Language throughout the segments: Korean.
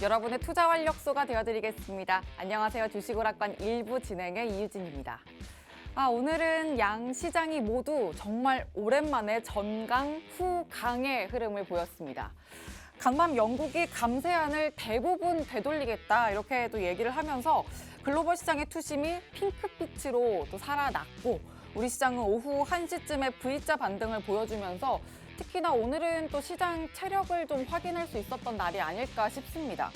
여러분의 투자 활력소가 되어드리겠습니다. 안녕하세요. 주식오락관 1부 진행의 이유진입니다. 오늘은 양 시장이 모두 정말 오랜만에 전강 후 강의 흐름을 보였습니다. 간밤 영국이 감세안을 대부분 되돌리겠다 이렇게 또 얘기를 하면서 글로벌 시장의 투심이 핑크빛으로 또 살아났고 우리 시장은 오후 1시쯤에 V자 반등을 보여주면서 특히나 오늘은 또 시장 체력을 좀 확인할 수 있었던 날이 아닐까 싶습니다.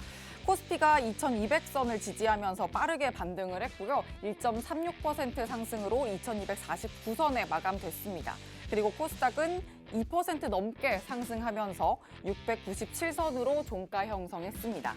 코스피가 2200선을 지지하면서 빠르게 반등을 했고요. 1.36% 상승으로 2249선에 마감됐습니다. 그리고 코스닥은 2% 넘게 상승하면서 697선으로 종가 형성했습니다.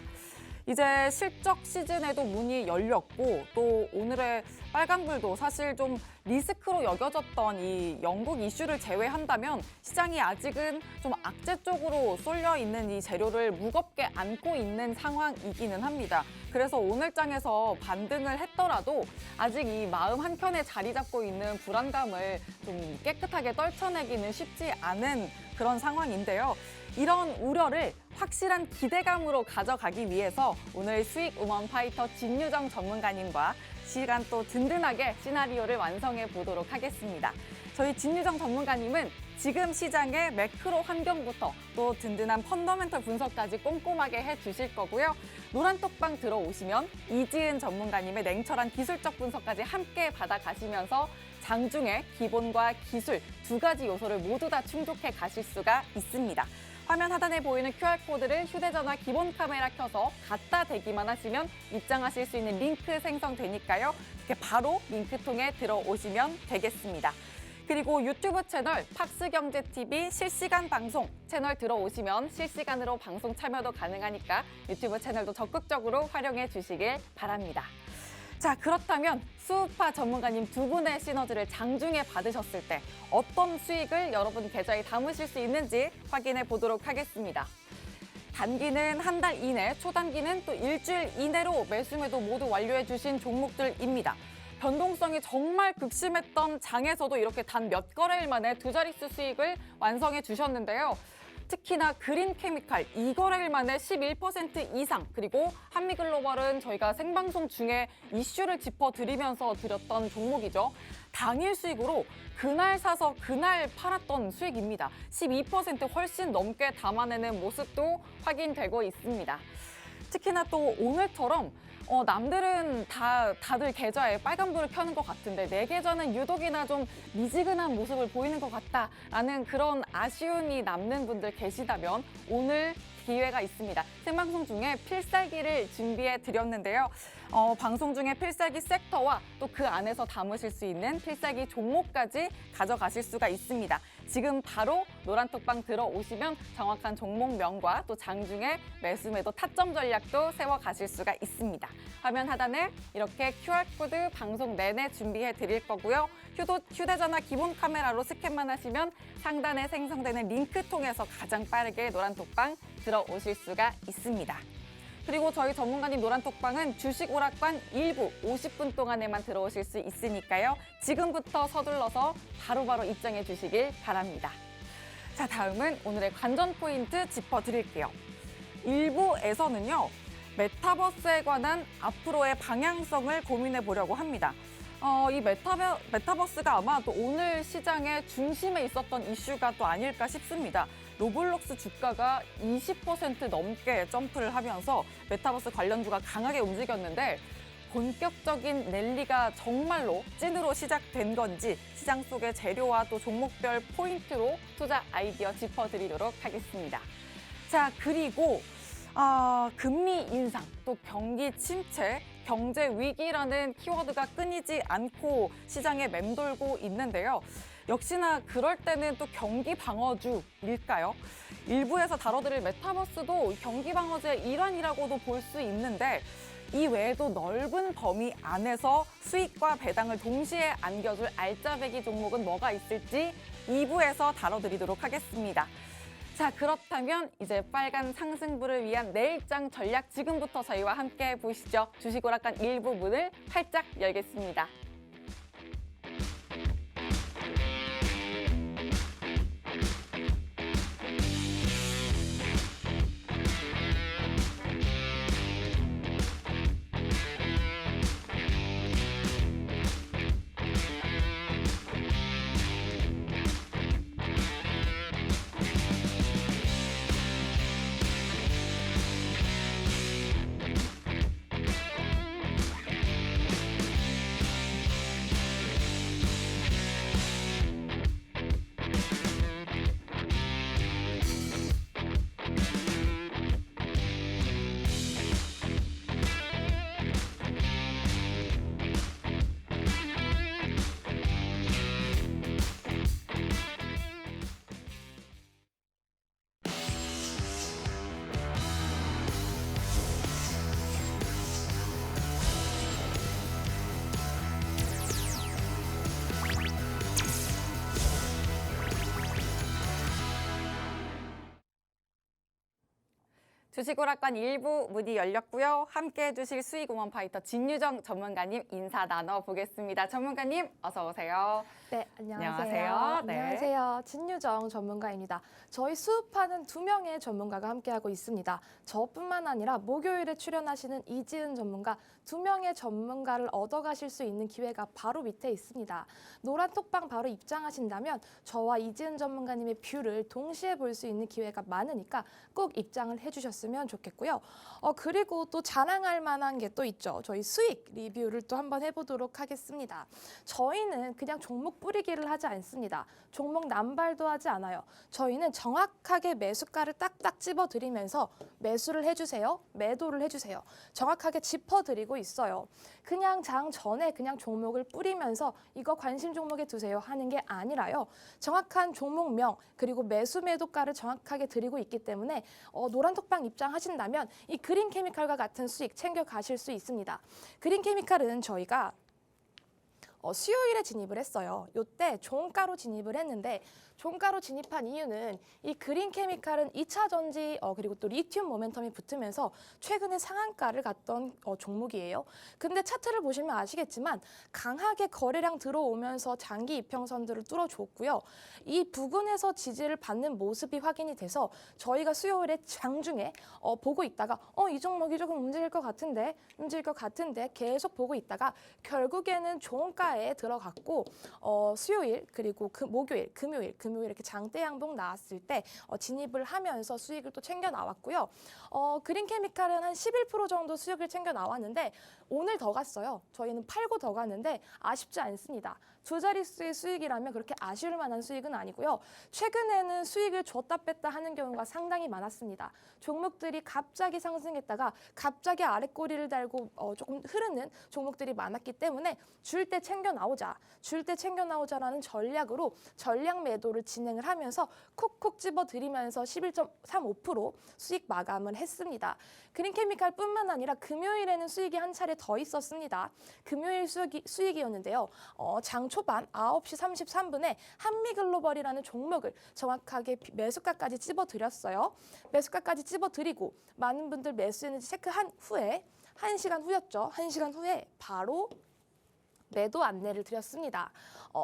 이제 실적 시즌에도 문이 열렸고 또 오늘의 빨간불도 사실 좀 리스크로 여겨졌던 이 영국 이슈를 제외한다면 시장이 아직은 좀 악재 쪽으로 쏠려 있는 이 재료를 무겁게 안고 있는 상황이기는 합니다. 그래서 오늘장에서 반등을 했더라도 아직 이 마음 한켠에 자리 잡고 있는 불안감을 좀 깨끗하게 떨쳐내기는 쉽지 않은 그런 상황인데요. 이런 우려를 확실한 기대감으로 가져가기 위해서 오늘 수익 우먼 파이터 진유정 전문가님과 시간 또 든든하게 시나리오를 완성해 보도록 하겠습니다. 저희 진유정 전문가님은 지금 시장의 매크로 환경부터 또 든든한 펀더멘털 분석까지 꼼꼼하게 해주실 거고요. 노란톡방 들어오시면 이지은 전문가님의 냉철한 기술적 분석까지 함께 받아가시면서 장중에 기본과 기술 두 가지 요소를 모두 다 충족해 가실 수가 있습니다. 화면 하단에 보이는 QR코드를 휴대전화 기본 카메라 켜서 갖다 대기만 하시면 입장하실 수 있는 링크 생성되니까요. 이렇게 바로 링크 통해 들어오시면 되겠습니다. 그리고 유튜브 채널 팍스경제TV 실시간 방송 채널 들어오시면 실시간으로 방송 참여도 가능하니까 유튜브 채널도 적극적으로 활용해 주시길 바랍니다. 자, 그렇다면 수우파 전문가님 두 분의 시너지를 장중에 받으셨을 때 어떤 수익을 여러분 계좌에 담으실 수 있는지 확인해 보도록 하겠습니다. 단기는 한 달 이내, 초단기는 또 일주일 이내로 매수매도 모두 완료해 주신 종목들입니다. 변동성이 정말 극심했던 장에서도 이렇게 단 몇 거래일 만에 두 자릿수 수익을 완성해 주셨는데요. 특히나 그린케미칼 2거래일 만에 11% 이상, 그리고 한미글로벌은 저희가 생방송 중에 이슈를 짚어드리면서 드렸던 종목이죠. 당일 수익으로 그날 사서 그날 팔았던 수익입니다. 12% 훨씬 넘게 담아내는 모습도 확인되고 있습니다. 특히나 또 오늘처럼 남들은 다들 계좌에 빨간불을 켜는 것 같은데 내 계좌는 유독이나 좀 미지근한 모습을 보이는 것 같다라는 그런 아쉬움이 남는 분들 계시다면 오늘 기회가 있습니다. 생방송 중에 필살기를 준비해 드렸는데요. 방송 중에 필살기 섹터와 또 그 안에서 담으실 수 있는 필살기 종목까지 가져가실 수가 있습니다. 지금 바로 노란톡방 들어오시면 정확한 종목명과 또 장중에 매수매도 타점 전략도 세워가실 수가 있습니다. 화면 하단에 이렇게 QR코드 방송 내내 준비해 드릴 거고요. 휴대전화 기본 카메라로 스캔만 하시면 상단에 생성되는 링크 통해서 가장 빠르게 노란톡방 들어오실 수가 있습니다. 그리고 저희 전문가님 노란톡방은 주식오락관 1부 50분 동안에만 들어오실 수 있으니까요. 지금부터 서둘러서 바로바로 입장해 주시길 바랍니다. 자, 다음은 오늘의 관전 포인트 짚어드릴게요. 1부에서는요. 메타버스에 관한 앞으로의 방향성을 고민해 보려고 합니다. 이 메타버스가 아마 또 오늘 시장의 중심에 있었던 이슈가 또 아닐까 싶습니다. 로블록스 주가가 20% 넘게 점프를 하면서 메타버스 관련주가 강하게 움직였는데 본격적인 랠리가 정말로 찐으로 시작된 건지 시장 속의 재료와 또 종목별 포인트로 투자 아이디어 짚어드리도록 하겠습니다. 자, 그리고 금리 인상, 또 경기 침체, 경제 위기라는 키워드가 끊이지 않고 시장에 맴돌고 있는데요. 역시나 그럴 때는 또 경기 방어주일까요? 일부에서 다뤄드릴 메타버스도 경기 방어제의 일환이라고도 볼 수 있는데 이 외에도 넓은 범위 안에서 수익과 배당을 동시에 안겨줄 알짜배기 종목은 뭐가 있을지 2부에서 다뤄드리도록 하겠습니다. 자, 그렇다면 이제 빨간 상승부를 위한 내일장 전략 지금부터 저희와 함께 보시죠. 주식오락관 1부 문을 활짝 열겠습니다. 주식오락관 1부 문이 열렸고요. 함께 해주실 수익응원 파이터 진유정 전문가님 인사 나눠보겠습니다. 전문가님 어서 오세요. 네, 안녕하세요. 안녕하세요. 네. 안녕하세요. 진유정 전문가입니다. 저희 수업하는 2명의 전문가가 함께하고 있습니다. 저뿐만 아니라 목요일에 출연하시는 이지은 전문가 2명의 전문가를 얻어가실 수 있는 기회가 바로 밑에 있습니다. 노란 톡방 바로 입장하신다면 저와 이지은 전문가님의 뷰를 동시에 볼 수 있는 기회가 많으니까 꼭 입장을 해주셨으면 좋겠고요. 그리고 또 자랑할 만한 게 또 있죠. 저희 수익 리뷰를 또 한번 해보도록 하겠습니다. 저희는 그냥 종목 뿌리기를 하지 않습니다. 종목 남발도 하지 않아요. 저희는 정확하게 매수가를 딱딱 집어드리면서 매수를 해주세요. 매도를 해주세요. 정확하게 짚어드리고 있어요. 그냥 장 전에 그냥 종목을 뿌리면서 이거 관심 종목에 두세요 하는 게 아니라요. 정확한 종목명 그리고 매수 매도가를 정확하게 드리고 있기 때문에 노란 톡방 입장하신다면 이 그린케미칼과 같은 수익 챙겨가실 수 있습니다. 그린케미칼은 저희가 수요일에 진입을 했어요. 이때 종가로 진입을 했는데 종가로 진입한 이유는 이 그린케미칼은 2차 전지 그리고 또 리튬 모멘텀이 붙으면서 최근에 상한가를 갔던 종목이에요. 근데 차트를 보시면 아시겠지만 강하게 거래량 들어오면서 장기 이평선들을 뚫어줬고요. 이 부근에서 지지를 받는 모습이 확인이 돼서 저희가 수요일에 장중에 보고 있다가 이 종목이 조금 움직일 것 같은데 계속 보고 있다가 결국에는 종가에 들어갔고 수요일 그리고 목요일, 금요일 이렇게 장대 양봉 나왔을 때 진입을 하면서 수익을 또 챙겨 나왔고요. 그린케미칼은 한 11% 정도 수익을 챙겨 나왔는데 오늘 더 갔어요. 저희는 팔고 더 갔는데 아쉽지 않습니다. 두 자릿수의 수익이라면 그렇게 아쉬울 만한 수익은 아니고요. 최근에는 수익을 줬다 뺐다 하는 경우가 상당히 많았습니다. 종목들이 갑자기 상승했다가 갑자기 아래 꼬리를 달고 조금 흐르는 종목들이 많았기 때문에 줄 때 챙겨 나오자라는 전략으로 전략 매도를 진행을 하면서 콕콕 집어들이면서 11.35% 수익 마감을 했습니다. 그린케미칼뿐만 아니라 금요일에는 수익이 한 차례 더 있었습니다. 금요일 수익이었는데요. 장 초반 9시 33분에 한미글로벌이라는 종목을 정확하게 매수가까지 집어드렸어요. 매수가까지 집어드리고 많은 분들 매수했는지 체크한 후에 1시간 후였죠. 1시간 후에 바로 매도 안내를 드렸습니다.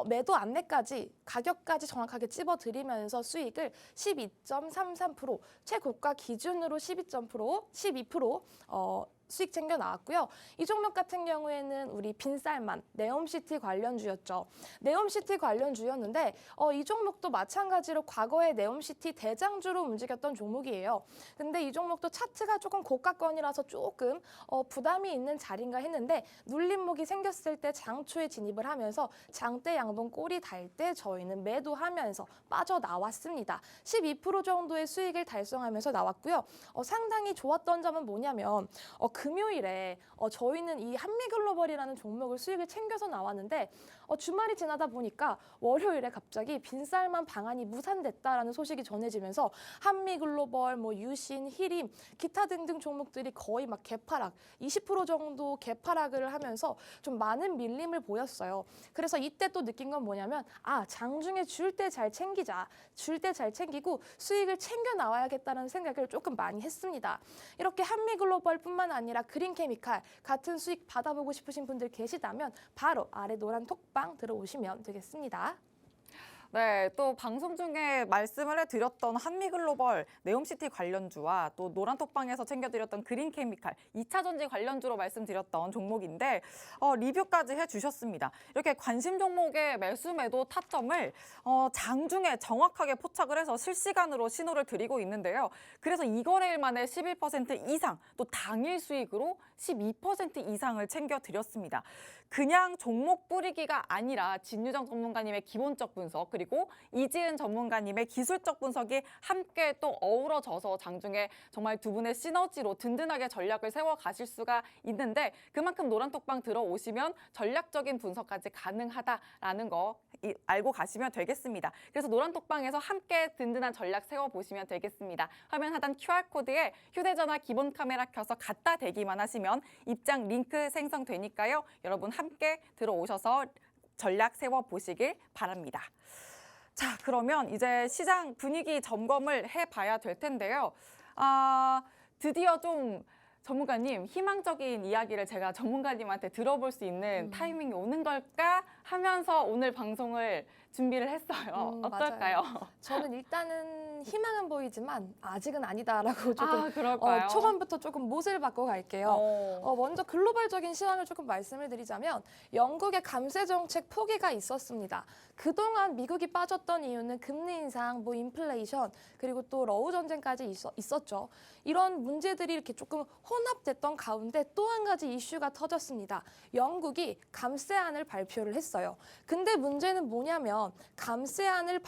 매도 안내까지 가격까지 정확하게 찝어드리면서 수익을 12.33% 최고가 기준으로 12% 수익 챙겨 나왔고요. 이 종목 같은 경우에는 우리 빈살만 네옴시티 관련주였죠. 네옴시티 관련주였는데 이 종목도 마찬가지로 과거에 네옴시티 대장주로 움직였던 종목이에요. 근데 이 종목도 차트가 조금 고가권이라서 조금 부담이 있는 자리인가 했는데 눌림목이 생겼을 때 장초에 진입을 하면서 장대 양봉 꼬리 달 때 저희는 매도하면서 빠져나왔습니다. 12% 정도의 수익을 달성하면서 나왔고요. 상당히 좋았던 점은 뭐냐면 금요일에 저희는 이 한미글로벌이라는 종목을 수익을 챙겨서 나왔는데 주말이 지나다 보니까 월요일에 갑자기 빈쌀만 방안이 무산됐다라는 소식이 전해지면서 한미글로벌, 유신, 히림, 기타 등등 종목들이 거의 막 개파락, 20% 정도 개파락을 하면서 좀 많은 밀림을 보였어요. 그래서 이때 또 느낀 건 뭐냐면 장중에 줄 때 잘 챙기자. 줄 때 잘 챙기고 수익을 챙겨 나와야겠다는 생각을 조금 많이 했습니다. 이렇게 한미글로벌뿐만 아니라 그린케미칼 같은 수익 받아보고 싶으신 분들 계시다면 바로 아래 노란 톡방 들어오시면 되겠습니다. 네, 또 방송 중에 말씀을 해드렸던 한미글로벌, 네옴시티 관련주와 또 노란톡방에서 챙겨드렸던 그린케미칼, 2차 전지 관련주로 말씀드렸던 종목인데 리뷰까지 해주셨습니다. 이렇게 관심 종목의 매수 매도 타점을 장중에 정확하게 포착을 해서 실시간으로 신호를 드리고 있는데요. 그래서 이거래일 만에 11% 이상, 또 당일 수익으로 12% 이상을 챙겨드렸습니다. 그냥 종목 뿌리기가 아니라 진유정 전문가님의 기본적 분석 그리고 이지은 전문가님의 기술적 분석이 함께 또 어우러져서 장중에 정말 두 분의 시너지로 든든하게 전략을 세워가실 수가 있는데 그만큼 노란톡방 들어오시면 전략적인 분석까지 가능하다라는 거 알고 가시면 되겠습니다. 그래서 노란톡방에서 함께 든든한 전략 세워보시면 되겠습니다. 화면 하단 QR코드에 휴대전화 기본 카메라 켜서 갖다 대기만 하시면 입장 링크 생성되니까요. 여러분 함께 들어오셔서 전략 세워보시길 바랍니다. 자, 그러면 이제 시장 분위기 점검을 해봐야 될 텐데요. 드디어 좀 전문가님 희망적인 이야기를 제가 전문가님한테 들어볼 수 있는 타이밍이 오는 걸까 하면서 오늘 방송을 준비를 했어요. 어떨까요? 맞아요. 저는 일단은 희망은 보이지만 아직은 아니다라고 조금 그럴까요? 초반부터 조금 못을 받고 갈게요. 먼저 글로벌적인 시황을 조금 말씀을 드리자면 영국의 감세 정책 포기가 있었습니다. 그동안 미국이 빠졌던 이유는 금리 인상, 인플레이션, 그리고 또 러우 전쟁까지 있었죠. 이런 문제들이 이렇게 조금 혼합됐던 가운데 또 한 가지 이슈가 터졌습니다. 영국이 감세안을 발표를 했어요. 근데 문제는 뭐냐면 감세안을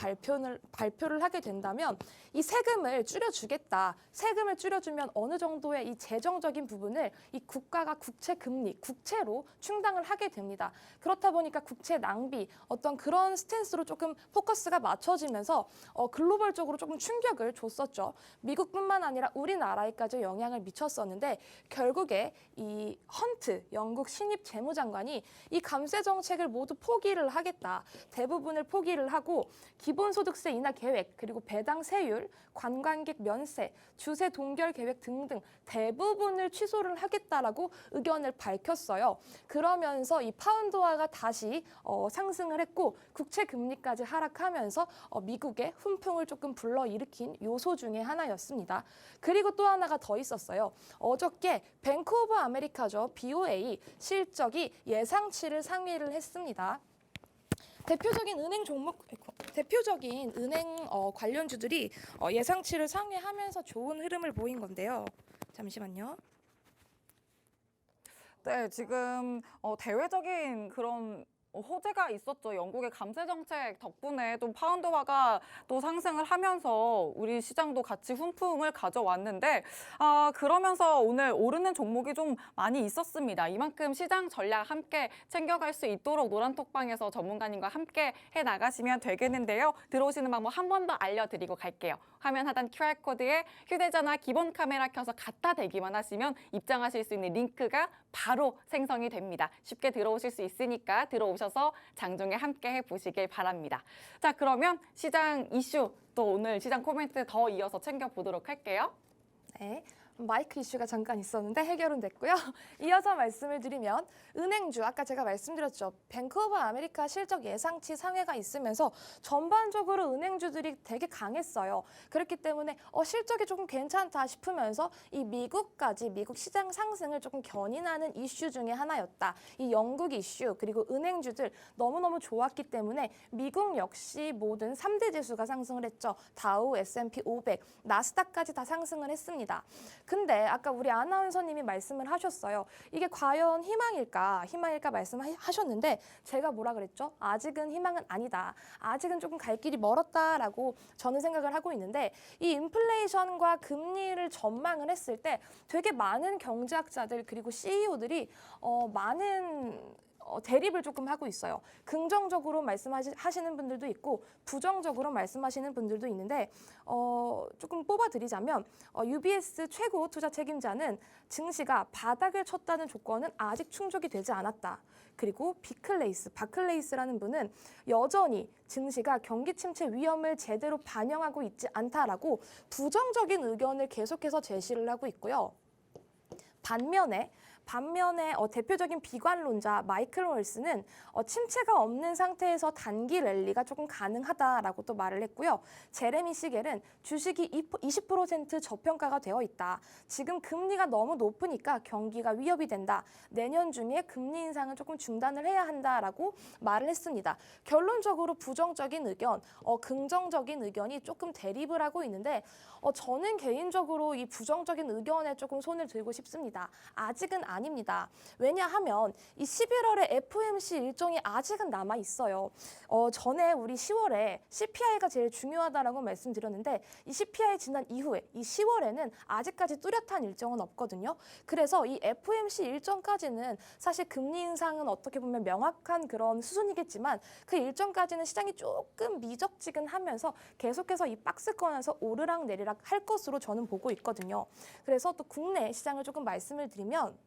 발표를 하게 된다면 이 세금을 줄여주겠다. 세금을 줄여주면 어느 정도의 이 재정적인 부분을 이 국가가 국채 금리, 국채로 충당을 하게 됩니다. 그렇다 보니까 국채 낭비, 어떤 그런 스탠스로 조금 포커스가 맞춰지면서 글로벌적으로 조금 충격을 줬었죠. 미국뿐만 아니라 우리나라에까지 영향을 미쳤었는데 결국에 이 헌트, 영국 신입 재무장관이 이 감세 정책을 모두 포기를 하겠다. 대부분을 포기를 하고 기본소득세 인하 계획, 그리고 배당 세율, 관광객 면세, 주세 동결 계획 등등 대부분을 취소를 하겠다라고 의견을 밝혔어요. 그러면서 이 파운드화가 다시 상승을 했고 국채 금리까지 하락하면서 미국의 훈풍을 조금 불러일으킨 요소 중에 하나였습니다. 그리고 또 하나가 더 있었어요. 어저께 뱅크 오브 아메리카죠. BOA 실적이 예상치를 상회를 했습니다. 대표적인 은행 관련주들이 예상치를 상회하면서 좋은 흐름을 보인 건데요. 잠시만요. 네, 지금 대외적인 그런 호재가 있었죠. 영국의 감세 정책 덕분에 또 파운드화가 또 상승을 하면서 우리 시장도 같이 훈풍을 가져왔는데 그러면서 오늘 오르는 종목이 좀 많이 있었습니다. 이만큼 시장 전략 함께 챙겨갈 수 있도록 노란톡방에서 전문가님과 함께 해나가시면 되겠는데요. 들어오시는 방법 한 번 더 알려드리고 갈게요. 화면 하단 QR코드에 휴대전화 기본 카메라 켜서 갖다 대기만 하시면 입장하실 수 있는 링크가 바로 생성이 됩니다. 쉽게 들어오실 수 있으니까 들어오셔서 장중에 함께 해보시길 바랍니다. 자, 그러면 시장 이슈 또 오늘 시장 코멘트 더 이어서 챙겨보도록 할게요. 네. 마이크 이슈가 잠깐 있었는데 해결은 됐고요. 이어서 말씀을 드리면 은행주, 아까 제가 말씀드렸죠. 뱅크 오브 아메리카 실적 예상치 상회가 있으면서 전반적으로 은행주들이 되게 강했어요. 그렇기 때문에 실적이 조금 괜찮다 싶으면서 이 미국 시장 상승을 조금 견인하는 이슈 중에 하나였다. 이 영국 이슈 그리고 은행주들 너무너무 좋았기 때문에 미국 역시 모든 3대 지수가 상승을 했죠. 다우, S&P 500, 나스닥까지 다 상승을 했습니다. 근데 아까 우리 아나운서님이 말씀을 하셨어요. 이게 과연 희망일까 말씀하셨는데 제가 뭐라 그랬죠? 아직은 희망은 아니다. 아직은 조금 갈 길이 멀었다라고 저는 생각을 하고 있는데 이 인플레이션과 금리를 전망을 했을 때 되게 많은 경제학자들 그리고 CEO들이 많은 대립을 조금 하고 있어요. 긍정적으로 말씀하시는 분들도 있고 부정적으로 말씀하시는 분들도 있는데 조금 뽑아드리자면 UBS 최고 투자 책임자는 증시가 바닥을 쳤다는 조건은 아직 충족이 되지 않았다. 그리고 바클레이스라는 분은 여전히 증시가 경기 침체 위험을 제대로 반영하고 있지 않다라고 부정적인 의견을 계속해서 제시를 하고 있고요. 반면에 대표적인 비관론자 마이클 홀스는 침체가 없는 상태에서 단기 랠리가 조금 가능하다라고 또 말을 했고요. 제레미 시겔은 주식이 20% 저평가가 되어 있다. 지금 금리가 너무 높으니까 경기가 위협이 된다. 내년 중에 금리 인상은 조금 중단을 해야 한다라고 말을 했습니다. 결론적으로 부정적인 의견, 긍정적인 의견이 조금 대립을 하고 있는데 저는 개인적으로 이 부정적인 의견에 조금 손을 들고 싶습니다. 아직은 아닙니다. 왜냐하면 이 11월에 FOMC 일정이 아직은 남아 있어요. 전에 우리 10월에 CPI가 제일 중요하다라고 말씀드렸는데 이 CPI 지난 이후에 이 10월에는 아직까지 뚜렷한 일정은 없거든요. 그래서 이 FOMC 일정까지는 사실 금리 인상은 어떻게 보면 명확한 그런 수순이겠지만 그 일정까지는 시장이 조금 미적지근하면서 계속해서 이 박스권에서 오르락 내리락 할 것으로 저는 보고 있거든요. 그래서 또 국내 시장을 조금 말씀을 드리면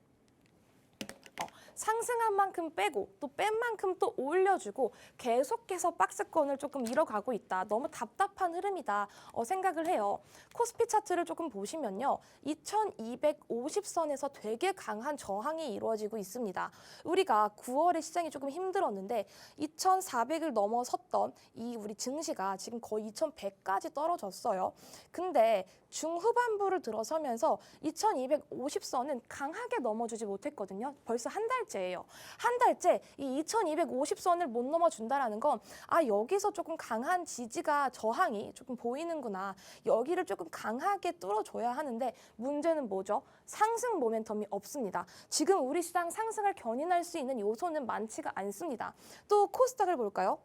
상승한 만큼 빼고 또 뺀 만큼 또 올려주고 계속해서 박스권을 조금 잃어가고 있다. 너무 답답한 흐름이다 생각을 해요. 코스피 차트를 조금 보시면요. 2250선에서 되게 강한 저항이 이루어지고 있습니다. 우리가 9월에 시장이 조금 힘들었는데 2400을 넘어섰던 이 우리 증시가 지금 거의 2100까지 떨어졌어요. 근데 중후반부를 들어서면서 2250선은 강하게 넘어주지 못했거든요. 벌써 한 달째예요. 한 달째 이 2250선을 못 넘어준다라는 건 여기서 조금 강한 지지가 저항이 조금 보이는구나. 여기를 조금 강하게 뚫어줘야 하는데 문제는 뭐죠? 상승 모멘텀이 없습니다. 지금 우리 시장 상승을 견인할 수 있는 요소는 많지가 않습니다. 또 코스닥을 볼까요?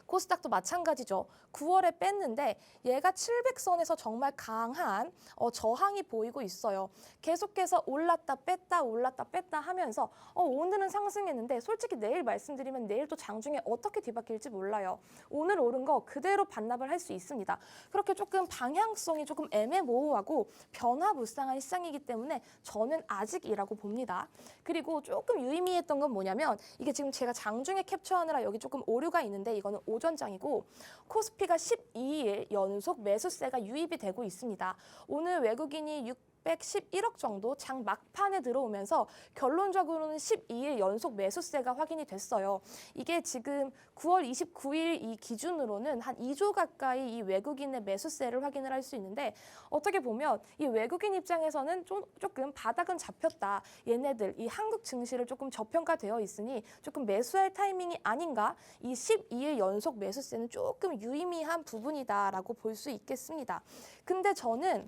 코스닥도 마찬가지죠. 9월에 뺐는데 얘가 700선에서 정말 강한 저항이 보이고 있어요. 계속해서 올랐다 뺐다 하면서 오늘은 상승했는데 솔직히 내일 말씀드리면 내일 또 장중에 어떻게 뒤바뀔지 몰라요. 오늘 오른 거 그대로 반납을 할 수 있습니다. 그렇게 조금 방향성이 조금 애매모호하고 변화무쌍한 시장이기 때문에 저는 아직이라고 봅니다. 그리고 조금 유의미했던 건 뭐냐면 이게 지금 제가 장중에 캡처하느라 여기 조금 오류가 있는데 이거는 오전장이고 코스피가 12일 연속 매수세가 유입이 되고 있습니다. 오늘 외국인이 611억 정도 장 막판에 들어오면서 결론적으로는 12일 연속 매수세가 확인이 됐어요. 이게 지금 9월 29일 이 기준으로는 한 2조 가까이 이 외국인의 매수세를 확인을 할 수 있는데 어떻게 보면 이 외국인 입장에서는 조금 바닥은 잡혔다. 얘네들 이 한국 증시를 조금 저평가되어 있으니 조금 매수할 타이밍이 아닌가? 이 12일 연속 매수세는 조금 유의미한 부분이다라고 볼 수 있겠습니다. 근데 저는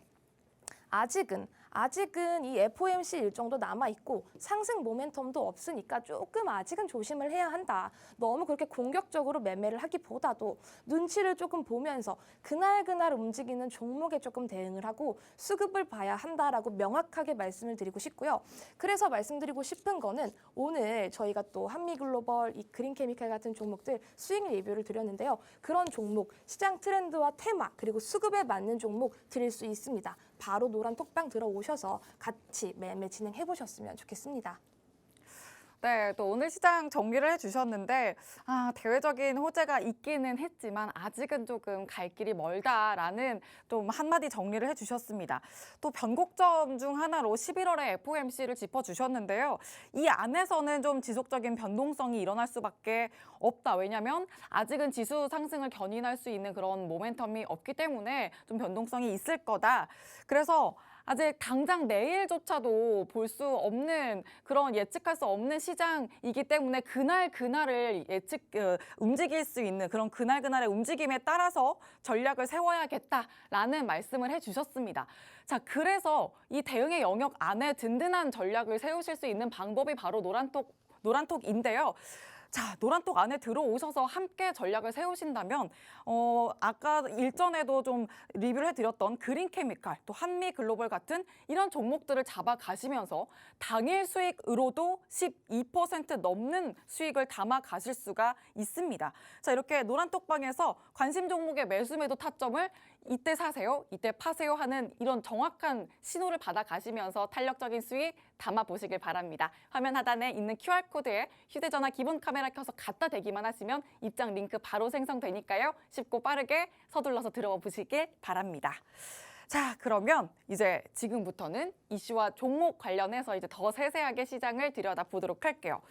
아직은 이 FOMC 일정도 남아있고 상승 모멘텀도 없으니까 조금 아직은 조심을 해야 한다. 너무 그렇게 공격적으로 매매를 하기보다도 눈치를 조금 보면서 그날 움직이는 종목에 조금 대응을 하고 수급을 봐야 한다라고 명확하게 말씀을 드리고 싶고요. 그래서 말씀드리고 싶은 거는 오늘 저희가 또 한미글로벌, 이 그린케미칼 같은 종목들 수익 리뷰를 드렸는데요. 그런 종목, 시장 트렌드와 테마 그리고 수급에 맞는 종목 드릴 수 있습니다. 바로 노란 톡방 들어오셔서 같이 매매 진행해 보셨으면 좋겠습니다. 네, 또 오늘 시장 정리를 해주셨는데 대외적인 호재가 있기는 했지만 아직은 조금 갈 길이 멀다라는 좀 한마디 정리를 해주셨습니다. 또 변곡점 중 하나로 11월에 FOMC를 짚어주셨는데요. 이 안에서는 좀 지속적인 변동성이 일어날 수밖에 없다. 왜냐하면 아직은 지수 상승을 견인할 수 있는 그런 모멘텀이 없기 때문에 좀 변동성이 있을 거다. 그래서 아직 당장 내일조차도 볼 수 없는 그런 예측할 수 없는 시장이기 때문에 그날을 움직일 수 있는 그런 그날의 움직임에 따라서 전략을 세워야겠다라는 말씀을 해주셨습니다. 자, 그래서 이 대응의 영역 안에 든든한 전략을 세우실 수 있는 방법이 바로 노란톡인데요. 자, 노란톡 안에 들어오셔서 함께 전략을 세우신다면 아까 일전에도 좀 리뷰를 해드렸던 그린케미칼, 또 한미글로벌 같은 이런 종목들을 잡아가시면서 당일 수익으로도 12% 넘는 수익을 담아가실 수가 있습니다. 자, 이렇게 노란톡방에서 관심 종목의 매수 매도 타점을 이때 사세요, 이때 파세요 하는 이런 정확한 신호를 받아가시면서 탄력적인 수익 담아보시길 바랍니다. 화면 하단에 있는 QR코드에 휴대전화 기본 카메라 켜서 갖다 대기만 하시면 입장 링크 바로 생성되니까요. 쉽고 빠르게 서둘러서 들어가 보시길 바랍니다. 자, 그러면 이제 지금부터는 이슈와 종목 관련해서 이제 더 세세하게 시장을 들여다보도록 할게요.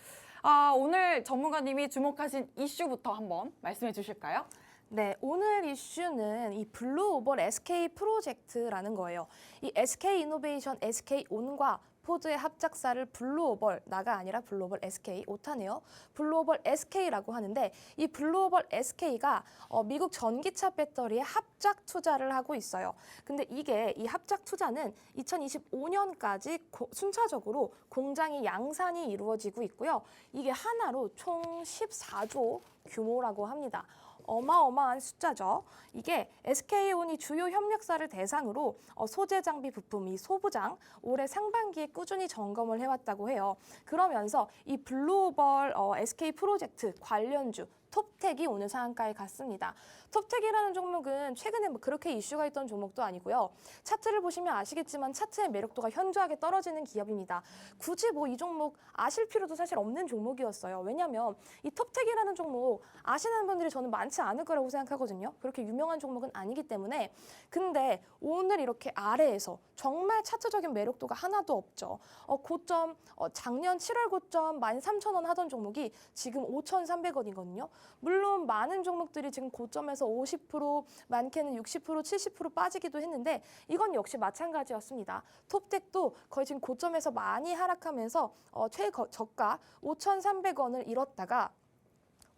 오늘 전문가님이 주목하신 이슈부터 한번 말씀해 주실까요? 네, 오늘 이슈는 이 블루오벌 SK 프로젝트라는 거예요. 이 SK 이노베이션, SK온과 포드의 합작사를 블루오벌, 나가 아니라 블루오벌 SK, 오타네요. 블루오벌 SK라고 하는데 이 블루오벌 SK가 미국 전기차 배터리에 합작 투자를 하고 있어요. 근데 이 합작 투자는 2025년까지 순차적으로 공장이 양산이 이루어지고 있고요. 이게 하나로 총 14조 규모라고 합니다. 어마어마한 숫자죠. 이게 SK온이 주요 협력사를 대상으로 소재 장비 부품, 이 소부장 올해 상반기에 꾸준히 점검을 해왔다고 해요. 그러면서 이 블루오벌 SK 프로젝트 관련주 톱텍이 오늘 상한가에 갔습니다. 톱텍이라는 종목은 최근에 뭐 그렇게 이슈가 있던 종목도 아니고요. 차트를 보시면 아시겠지만 차트의 매력도가 현저하게 떨어지는 기업입니다. 굳이 뭐 이 종목 아실 필요도 사실 없는 종목이었어요. 왜냐하면 이 톱텍이라는 종목 아시는 분들이 저는 많지 않을 거라고 생각하거든요. 그렇게 유명한 종목은 아니기 때문에. 근데 오늘 이렇게 아래에서 정말 차트적인 매력도가 하나도 없죠. 고점 작년 7월 고점 13,000원 하던 종목이 지금 5,300원이거든요. 물론 많은 종목들이 지금 고점에서 50%, 많게는 60%, 70% 빠지기도 했는데 이건 역시 마찬가지였습니다. 톱텍도 거의 지금 고점에서 많이 하락하면서 최저가 5,300원을 잃었다가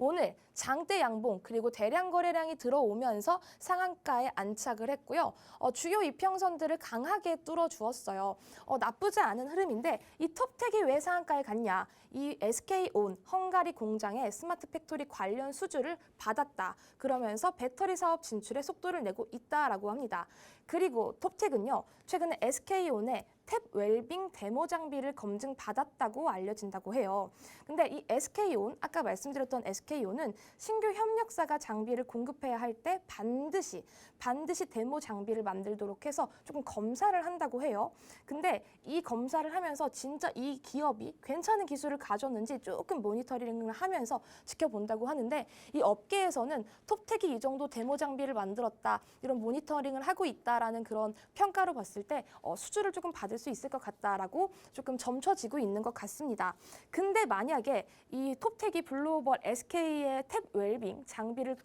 오늘 장대 양봉 그리고 대량 거래량이 들어오면서 상한가에 안착을 했고요. 주요 이평선들을 강하게 뚫어주었어요. 나쁘지 않은 흐름인데 이 톱텍이 왜 상한가에 갔냐? 이 SK온 헝가리 공장의 스마트 팩토리 관련 수주를 받았다. 그러면서 배터리 사업 진출에 속도를 내고 있다라고 합니다. 그리고 톱텍은요. 최근에 SK온의 탭 웰빙 데모 장비를 검증받았다고 알려진다고 해요. 근데 이 SK온, 아까 말씀드렸던 SK온은 신규 협력사가 장비를 공급해야 할 때 반드시 데모 장비를 만들도록 해서 조금 검사를 한다고 해요. 근데 이 검사를 하면서 진짜 이 기업이 괜찮은 기술을 가졌는지 조금 모니터링을 하면서 지켜본다고 하는데 이 업계에서는 톱텍이 이 정도 데모 장비를 만들었다, 이런 모니터링을 하고 있다라는 그런 평가로 봤을 때 수주를 조금 받을 수 있을 것 같다라고 조금 점쳐지고 있는 것 같습니다. 근데 만약에 이 톱텍이 블루오벌 SK의 탭 웰빙 장비를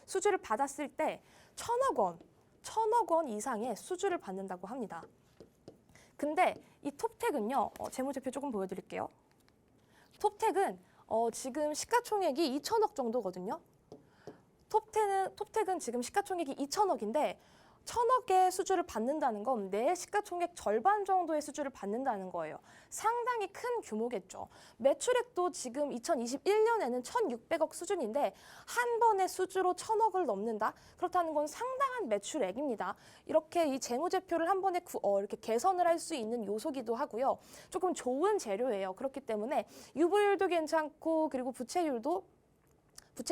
수주를 받았을 때 1,000억 원 이상의 수주를 받는다고 합니다. 근데 이 톱텍은요, 재무제표 조금 보여드릴게요. 톱텍은 지금 시가총액이 2,000억 정도거든요. 톱텍은 지금 시가총액이 2,000억인데 1,000억의 수주를 받는다는 건 내 시가총액 절반 정도의 수주를 받는다는 거예요. 상당히 큰 규모겠죠. 매출액도 지금 2021년에는 1,600억 수준인데 한 번의 수주로 1,000억을 넘는다? 그렇다는 건 상당한 매출액입니다. 이렇게 이 재무제표를 한 번에 이렇게 개선을 할 수 있는 요소기도 하고요. 조금 좋은 재료예요. 그렇기 때문에 유보율도 괜찮고 그리고 부채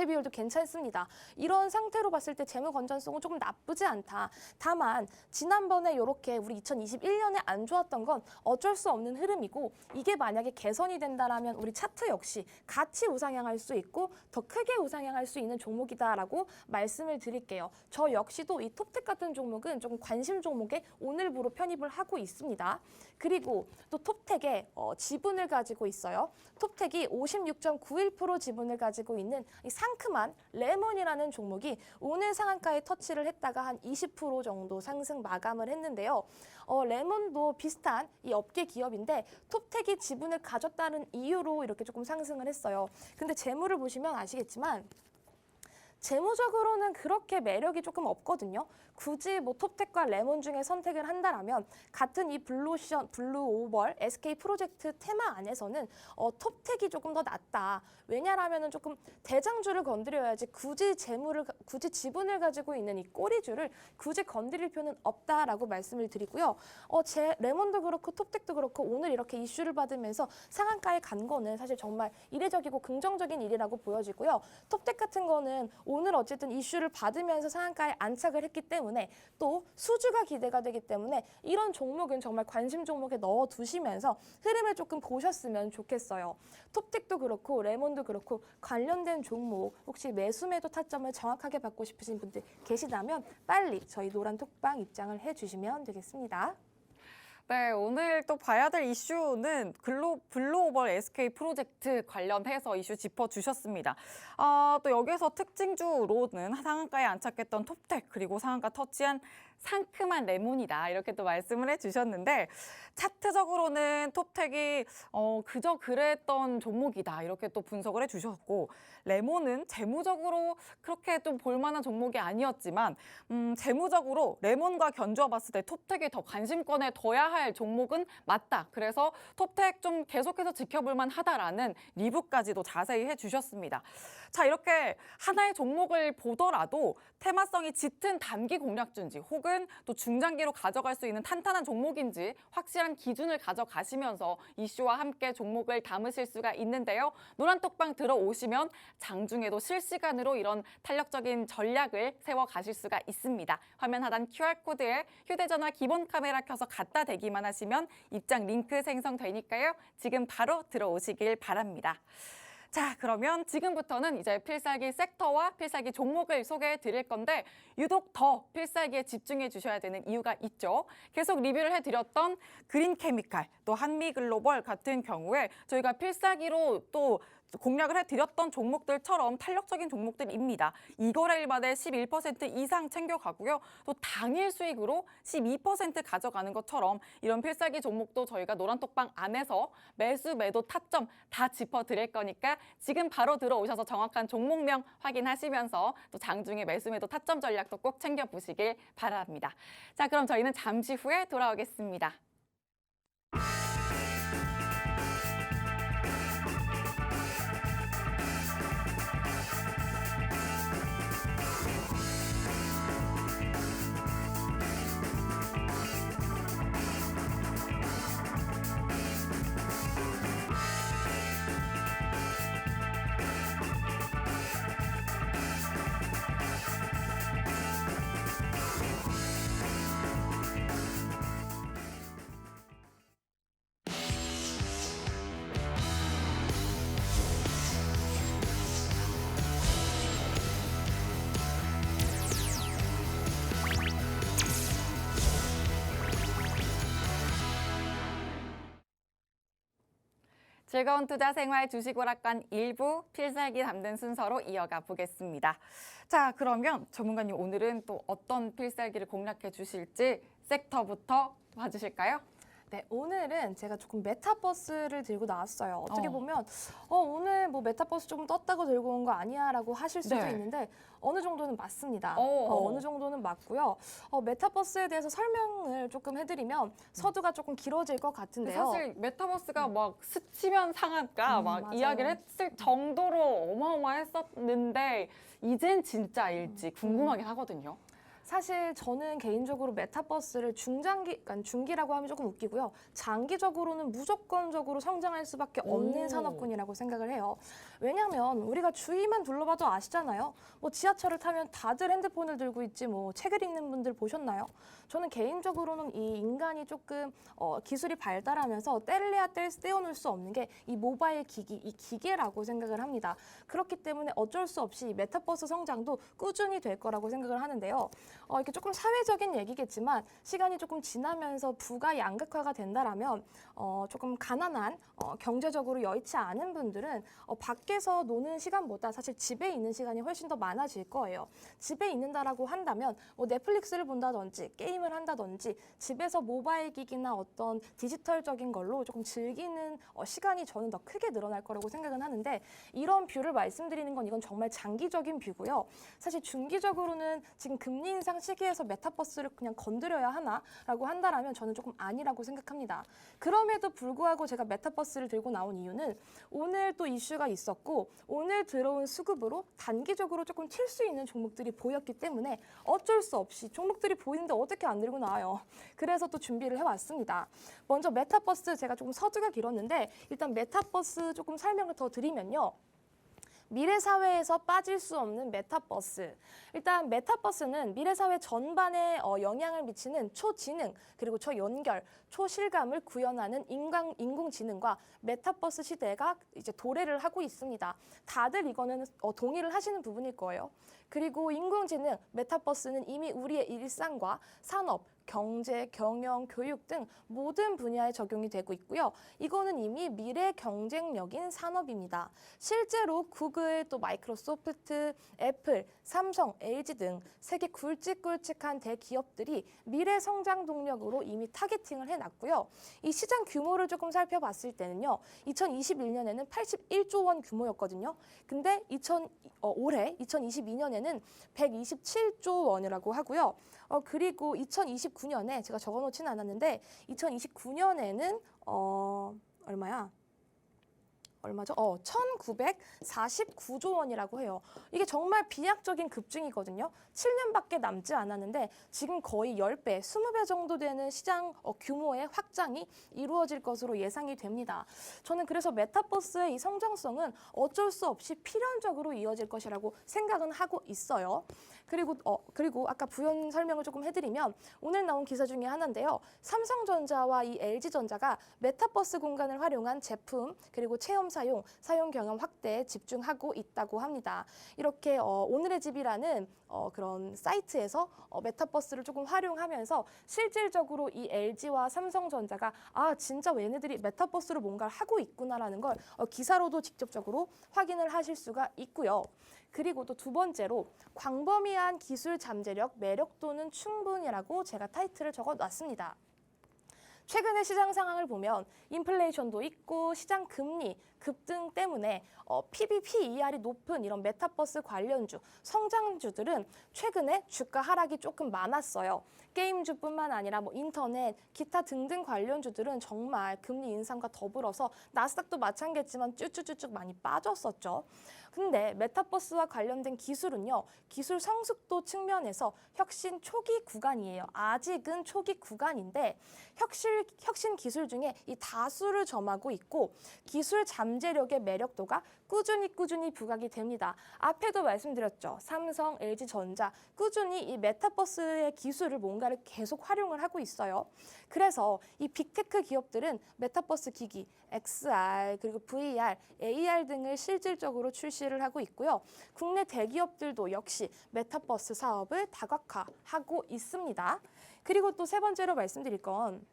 비율도 괜찮습니다. 이런 상태로 봤을 때 재무 건전성은 조금 나쁘지 않다. 다만 지난번에 이렇게 우리 2021년에 안 좋았던 건 어쩔 수 없는 흐름이고 이게 만약에 개선이 된다라면 우리 차트 역시 같이 우상향할 수 있고 더 크게 우상향할 수 있는 종목이다라고 말씀을 드릴게요. 저 역시도 이 톱텍 같은 종목은 조금 관심 종목에 오늘부로 편입을 하고 있습니다. 그리고 또 톱텍에 지분을 가지고 있어요. 톱텍이 56.91% 지분을 가지고 있는 이 상큼한 레몬이라는 종목이 오늘 상한가에 터치를 했다가 한 20% 정도 상승 마감을 했는데요. 레몬도 비슷한 이 업계 기업인데 톱텍이 지분을 가졌다는 이유로 이렇게 조금 상승을 했어요. 근데 재무를 보시면 아시겠지만 재무적으로는 그렇게 매력이 조금 없거든요. 굳이 뭐 톱텍과 레몬 중에 선택을 한다라면 같은 이 블루오벌 SK 프로젝트 테마 안에서는 톱텍이 조금 더 낫다. 왜냐라면은 조금 대장주를 건드려야지 굳이 지분을 가지고 있는 이 꼬리주를 굳이 건드릴 필요는 없다라고 말씀을 드리고요. 레몬도 그렇고 톱텍도 그렇고 오늘 이렇게 이슈를 받으면서 상한가에 간 거는 사실 정말 이례적이고 긍정적인 일이라고 보여지고요. 톱텍 같은 거는 오늘 어쨌든 이슈를 받으면서 상한가에 안착을 했기 때문에 또 수주가 기대가 되기 때문에 이런 종목은 정말 관심 종목에 넣어두시면서 흐름을 조금 보셨으면 좋겠어요. 톱텍도 그렇고 레몬도 그렇고 관련된 종목 혹시 매수매도 타점을 정확하게 받고 싶으신 분들 계시다면 빨리 저희 노란 톡방 입장을 해주시면 되겠습니다. 네, 오늘 또 봐야 될 이슈는 블루오벌 SK 프로젝트 관련해서 이슈 짚어주셨습니다. 또 여기서 특징주로는 상한가에 안착했던 톱텍 그리고 상한가 터치한 상큼한 레몬이다 이렇게 또 말씀을 해주셨는데 차트적으로는 톱텍이 그저 그랬던 종목이다 이렇게 또 분석을 해주셨고 레몬은 재무적으로 그렇게 좀 볼만한 종목이 아니었지만 재무적으로 레몬과 견주어 봤을 때 톱텍이 더 관심권에 둬야 할 종목은 맞다. 그래서 톱텍 좀 계속해서 지켜볼만 하다라는 리뷰까지도 자세히 해주셨습니다. 자, 이렇게 하나의 종목을 보더라도 테마성이 짙은 단기 공략주인지 혹은 종목은 또 중장기로 가져갈 수 있는 탄탄한 종목인지 확실한 기준을 가져가시면서 이슈와 함께 종목을 담으실 수가 있는데요. 노란톡방 들어오시면 장중에도 실시간으로 이런 탄력적인 전략을 세워가실 수가 있습니다. 화면 하단 QR코드에 휴대전화 기본 카메라 켜서 갖다 대기만 하시면 입장 링크 생성되니까요. 지금 바로 들어오시길 바랍니다. 자, 그러면 지금부터는 이제 필살기 섹터와 필살기 종목을 소개해 드릴 건데 유독 더 필살기에 집중해 주셔야 되는 이유가 있죠. 계속 리뷰를 해드렸던 그린케미칼, 또 한미글로벌 같은 경우에 저희가 필살기로 또 공략을 해드렸던 종목들처럼 탄력적인 종목들입니다. 이거래일만에 11% 이상 챙겨가고요. 또 당일 수익으로 12% 가져가는 것처럼 이런 필살기 종목도 저희가 노란톡방 안에서 매수, 매도, 타점 다 짚어드릴 거니까 지금 바로 들어오셔서 정확한 종목명 확인하시면서 또 장중에 매수, 매도, 타점 전략도 꼭 챙겨보시길 바랍니다. 자, 그럼 저희는 잠시 후에 돌아오겠습니다. 즐거운 투자 생활 주식오락관 1부 필살기 담는 순서로 이어가 보겠습니다. 자, 그러면 전문가님 오늘은 또 어떤 필살기를 공략해 주실지 섹터부터 봐주실까요? 네, 오늘은 제가 조금 메타버스를 들고 나왔어요. 어떻게 보면 오늘 뭐 메타버스 조금 떴다고 들고 온 거 아니야 라고 하실 수도 네. 있는데 어느 정도는 맞습니다. 오. 어느 정도는 맞고요. 메타버스에 대해서 설명을 조금 해드리면 서두가 조금 길어질 것 같은데요. 사실 메타버스가 막 스치면 상한가 막 맞아요. 이야기를 했을 정도로 어마어마했었는데 이젠 진짜일지 궁금하긴 하거든요. 사실 저는 개인적으로 메타버스를 그러니까 중기라고 하면 조금 웃기고요. 장기적으로는 무조건적으로 성장할 수밖에 없는 오. 산업군이라고 생각을 해요. 왜냐하면 우리가 주위만 둘러봐도 아시잖아요. 뭐 지하철을 타면 다들 핸드폰을 들고 있지 뭐 책을 읽는 분들 보셨나요? 저는 개인적으로는 이 인간이 조금 기술이 발달하면서 뗄래야 떼어놓을 수 없는 게 이 모바일 기기, 이 기계라고 생각을 합니다. 그렇기 때문에 어쩔 수 없이 메타버스 성장도 꾸준히 될 거라고 생각을 하는데요. 이렇게 조금 사회적인 얘기겠지만 시간이 조금 지나면서 부가 양극화가 된다라면 조금 가난한 경제적으로 여의치 않은 분들은 밖에서 노는 시간보다 사실 집에 있는 시간이 훨씬 더 많아질 거예요. 집에 있는다라고 한다면 뭐 넷플릭스를 본다든지 게임을 한다든지 집에서 모바일 기기나 어떤 디지털적인 걸로 조금 즐기는 시간이 저는 더 크게 늘어날 거라고 생각은 하는데 이런 뷰를 말씀드리는 건 이건 정말 장기적인 뷰고요. 사실 중기적으로는 지금 금리 인상 시기에서 메타버스를 그냥 건드려야 하나라고 한다라면 저는 조금 아니라고 생각합니다. 그럼에도 불구하고 제가 메타버스를 들고 나온 이유는 오늘 또 이슈가 있었고 오늘 들어온 수급으로 단기적으로 조금 튈 수 있는 종목들이 보였기 때문에 어쩔 수 없이 종목들이 보이는데 어떻게 안 들고 나와요. 그래서 또 준비를 해왔습니다. 먼저 메타버스 제가 조금 서두가 길었는데 일단 메타버스 조금 설명을 더 드리면요. 미래 사회에서 빠질 수 없는 메타버스. 일단 메타버스는 미래 사회 전반에 영향을 미치는 초지능 그리고 초연결, 초실감을 구현하는 인공지능과 메타버스 시대가 이제 도래를 하고 있습니다. 다들 이거는 동의를 하시는 부분일 거예요. 그리고 인공지능, 메타버스는 이미 우리의 일상과 산업, 경제, 경영, 교육 등 모든 분야에 적용이 되고 있고요. 이거는 이미 미래 경쟁력인 산업입니다. 실제로 구글, 또 마이크로소프트, 애플, 삼성, LG 등 세계 굵직굵직한 대기업들이 미래 성장 동력으로 이미 타겟팅을 해놨고요. 이 시장 규모를 조금 살펴봤을 때는요. 2021년에는 81조 원 규모였거든요. 근데 올해 2022년에는 127조 원이라고 하고요. 그리고 2029년에 제가 적어놓지는 않았는데 2029년에는 얼마야? 얼마죠? 1949조 원이라고 해요. 이게 정말 비약적인 급증이거든요. 7년밖에 남지 않았는데 지금 거의 10배, 20배 정도 되는 시장 규모의 확장이 이루어질 것으로 예상이 됩니다. 저는 그래서 메타버스의 이 성장성은 어쩔 수 없이 필연적으로 이어질 것이라고 생각은 하고 있어요. 그리고 아까 부연 설명을 조금 해드리면 오늘 나온 기사 중에 하나인데요. 삼성전자와 이 LG전자가 메타버스 공간을 활용한 제품 그리고 체험 사용 경험 확대에 집중하고 있다고 합니다. 이렇게 오늘의 집이라는 그런 사이트에서 메타버스를 조금 활용하면서 실질적으로 이 LG와 삼성전자가 진짜 얘네들이 메타버스로 뭔가를 하고 있구나라는 걸 기사로도 직접적으로 확인을 하실 수가 있고요. 그리고 또 두 번째로 광범위한 기술 잠재력, 매력도는 충분이라고 제가 타이틀을 적어놨습니다. 최근의 시장 상황을 보면 인플레이션도 있고 시장 금리 급등 때문에 PBPER이 높은 이런 메타버스 관련주, 성장주들은 최근에 주가 하락이 조금 많았어요. 게임주뿐만 아니라 인터넷, 기타 등등 관련주들은 정말 금리 인상과 더불어서 나스닥도 마찬가지지만 쭈쭈쭈쭉 많이 빠졌었죠. 근데 메타버스와 관련된 기술은요, 기술 성숙도 측면에서 혁신 초기 구간이에요. 아직은 초기 구간인데 혁신 기술 중에 이 다수를 점하고 있고 기술 잠재력의 매력도가 꾸준히 부각이 됩니다. 앞에도 말씀드렸죠. 삼성, LG전자 꾸준히 이 메타버스의 기술을 뭔가를 계속 활용을 하고 있어요. 그래서 이 빅테크 기업들은 메타버스 기기, XR, 그리고 VR, AR 등을 실질적으로 출시를 하고 있고요. 국내 대기업들도 역시 메타버스 사업을 다각화하고 있습니다. 그리고 또 세 번째로 말씀드릴 건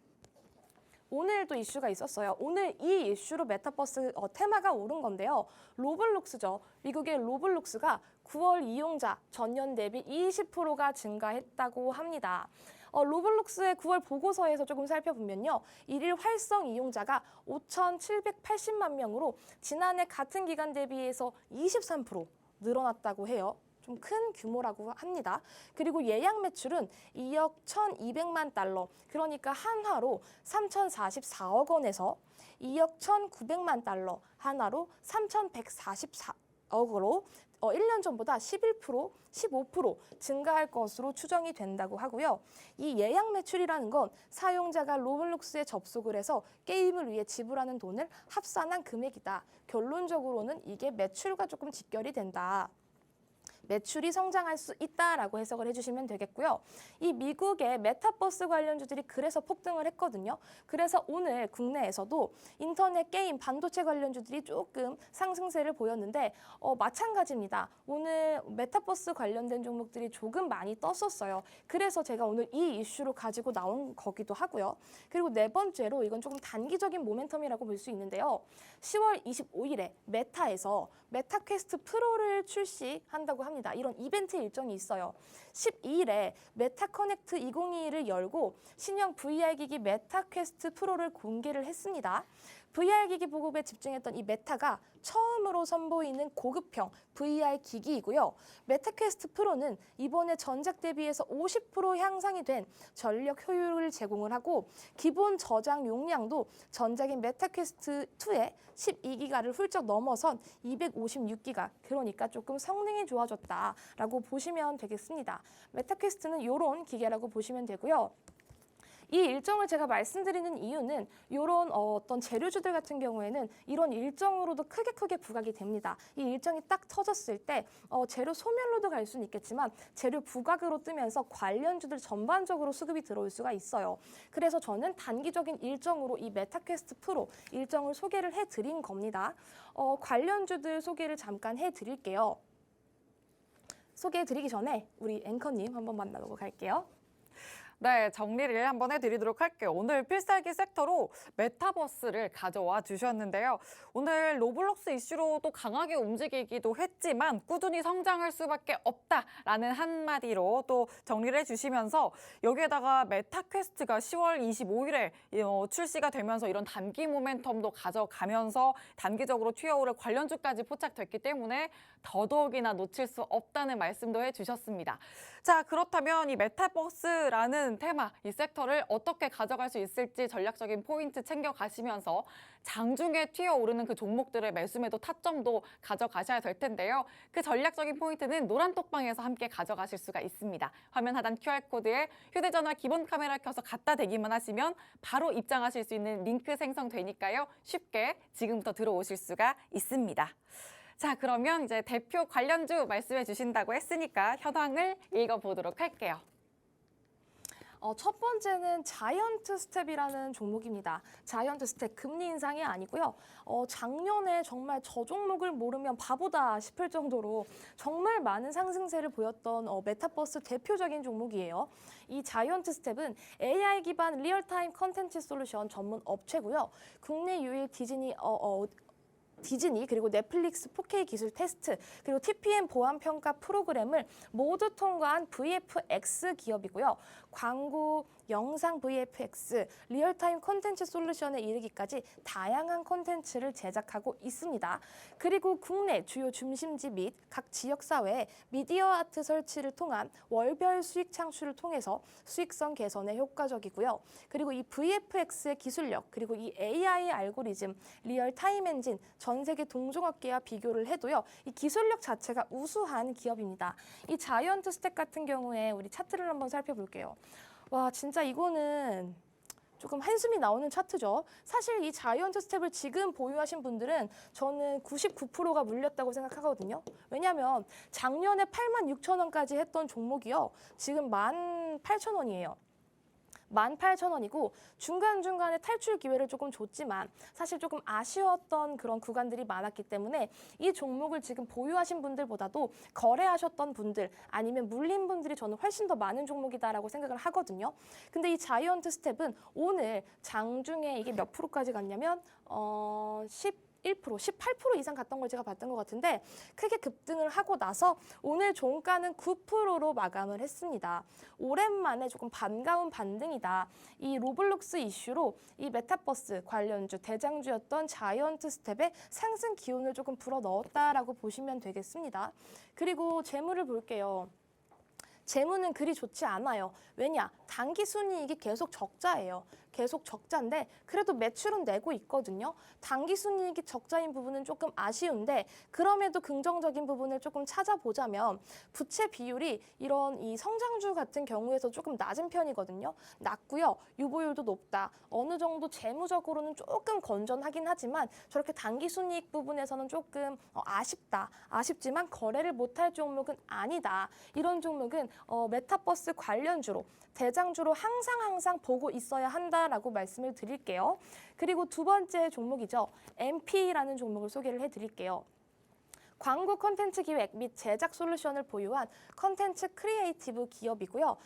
오늘도 이슈가 있었어요. 오늘 이 이슈로 메타버스 테마가 오른 건데요. 로블록스죠. 미국의 로블록스가 9월 이용자 전년 대비 20%가 증가했다고 합니다. 로블록스의 9월 보고서에서 조금 살펴보면요. 일일 활성 이용자가 5,780만 명으로 지난해 같은 기간 대비해서 23% 늘어났다고 해요. 좀 큰 규모라고 합니다. 그리고 예약 매출은 2억 1,200만 달러, 그러니까 한화로 3,044억 원에서 2억 1,900만 달러, 한화로 3,144억으로 1년 전보다 11%, 15% 증가할 것으로 추정이 된다고 하고요. 이 예약 매출이라는 건 사용자가 로블록스에 접속을 해서 게임을 위해 지불하는 돈을 합산한 금액이다. 결론적으로는 이게 매출과 조금 직결이 된다. 매출이 성장할 수 있다라고 해석을 해주시면 되겠고요. 이 미국의 메타버스 관련주들이 그래서 폭등을 했거든요. 그래서 오늘 국내에서도 인터넷 게임, 반도체 관련주들이 조금 상승세를 보였는데 마찬가지입니다. 오늘 메타버스 관련된 종목들이 조금 많이 떴었어요. 그래서 제가 오늘 이 이슈로 가지고 나온 거기도 하고요. 그리고 네 번째로 이건 조금 단기적인 모멘텀이라고 볼 수 있는데요. 10월 25일에 메타에서 메타퀘스트 프로를 출시한다고 합니다. 이런 이벤트 일정이 있어요. 12일에 메타 커넥트 2022를 열고 신형 VR 기기 메타퀘스트 프로를 공개를 했습니다. VR 기기 보급에 집중했던 이 메타가 처음으로 선보이는 고급형 VR 기기이고요. 메타퀘스트 프로는 이번에 전작 대비해서 50% 향상이 된 전력 효율을 제공을 하고 기본 저장 용량도 전작인 메타퀘스트 2의 12기가를 훌쩍 넘어선 256기가, 그러니까 조금 성능이 좋아졌다라고 보시면 되겠습니다. 메타퀘스트는 이런 기계라고 보시면 되고요. 이 일정을 제가 말씀드리는 이유는 이런 어떤 재료주들 같은 경우에는 이런 일정으로도 크게 부각이 됩니다. 이 일정이 딱 터졌을 때 재료 소멸로도 갈 수는 있겠지만 재료 부각으로 뜨면서 관련주들 전반적으로 수급이 들어올 수가 있어요. 그래서 저는 단기적인 일정으로 이 메타퀘스트 프로 일정을 소개를 해드린 겁니다. 관련주들 소개를 잠깐 해드릴게요. 소개해드리기 전에 우리 앵커님 한번 만나보고 갈게요. 네, 정리를 한번 해드리도록 할게요. 오늘 필살기 섹터로 메타버스를 가져와 주셨는데요. 오늘 로블록스 이슈로 또 강하게 움직이기도 했지만 꾸준히 성장할 수밖에 없다라는 한마디로 또 정리를 해주시면서 여기에다가 메타퀘스트가 10월 25일에 출시가 되면서 이런 단기 모멘텀도 가져가면서 단기적으로 튀어오를 관련주까지 포착됐기 때문에 더더욱이나 놓칠 수 없다는 말씀도 해주셨습니다. 자, 그렇다면 이 메타버스라는 있는 테마, 이 섹터를 어떻게 가져갈 수 있을지 전략적인 포인트 챙겨가시면서 장중에 튀어오르는 그 종목들의 매수매도 타점도 가져가셔야 될 텐데요. 그 전략적인 포인트는 노란톡방에서 함께 가져가실 수가 있습니다. 화면 하단 QR코드에 휴대전화 기본 카메라 켜서 갖다 대기만 하시면 바로 입장하실 수 있는 링크 생성되니까요. 쉽게 지금부터 들어오실 수가 있습니다. 자, 그러면 이제 대표 관련주 말씀해 주신다고 했으니까 현황을 읽어보도록 할게요. 첫 번째는 자이언트 스텝이라는 종목입니다. 자이언트 스텝 금리 인상이 아니고요. 작년에 정말 저 종목을 모르면 바보다 싶을 정도로 정말 많은 상승세를 보였던 메타버스 대표적인 종목이에요. 이 자이언트 스텝은 AI 기반 리얼타임 컨텐츠 솔루션 전문 업체고요. 국내 유일 디즈니 그리고 넷플릭스 4K 기술 테스트 그리고 TPM 보안 평가 프로그램을 모두 통과한 VFX 기업이고요. 광고, 영상 VFX, 리얼타임 콘텐츠 솔루션에 이르기까지 다양한 콘텐츠를 제작하고 있습니다. 그리고 국내 주요 중심지 및 각 지역사회에 미디어 아트 설치를 통한 월별 수익 창출을 통해서 수익성 개선에 효과적이고요. 그리고 이 VFX의 기술력 그리고 이 AI 알고리즘, 리얼타임 엔진 전 세계 동종업계와 비교를 해도요. 이 기술력 자체가 우수한 기업입니다. 이 자이언트 스택 같은 경우에 우리 차트를 한번 살펴볼게요. 와, 진짜 이거는 조금 한숨이 나오는 차트죠. 사실 이 자이언트 스텝을 지금 보유하신 분들은 저는 99%가 물렸다고 생각하거든요. 왜냐하면 작년에 86,000원까지 했던 종목이요. 지금 18,000원이에요. 18,000원이고 중간중간에 탈출 기회를 조금 줬지만 사실 조금 아쉬웠던 그런 구간들이 많았기 때문에 이 종목을 지금 보유하신 분들보다도 거래하셨던 분들 아니면 물린 분들이 저는 훨씬 더 많은 종목이다라고 생각을 하거든요. 근데 이 자이언트 스텝은 오늘 장중에 이게 몇 프로까지 갔냐면 1%, 18% 이상 갔던 걸 제가 봤던 것 같은데 크게 급등을 하고 나서 오늘 종가는 9%로 마감을 했습니다. 오랜만에 조금 반가운 반등이다. 이 로블록스 이슈로 이 메타버스 관련주 대장주였던 자이언트 스텝의 상승 기운을 조금 불어넣었다라고 보시면 되겠습니다. 그리고 재무를 볼게요. 재무는 그리 좋지 않아요. 왜냐? 단기 순이익이 계속 적자예요. 계속 적자인데 그래도 매출은 내고 있거든요. 단기 순이익이 적자인 부분은 조금 아쉬운데 그럼에도 긍정적인 부분을 조금 찾아보자면 부채 비율이 이런 이 성장주 같은 경우에서 조금 낮은 편이거든요. 낮고요. 유보율도 높다. 어느 정도 재무적으로는 조금 건전하긴 하지만 저렇게 단기 순이익 부분에서는 조금 아쉽다. 아쉽지만 거래를 못할 종목은 아니다. 이런 종목은 메타버스 관련주로 대장주로 항상 보고 있어야 한다라고 말씀을 드릴게요. 그리고 두 번째 종목이죠. MP라는 종목을 소개를 해드릴게요. 광고 콘텐츠 기획 및 제작 솔루션을 보유한 콘텐츠 크리에이티브 기업이고요.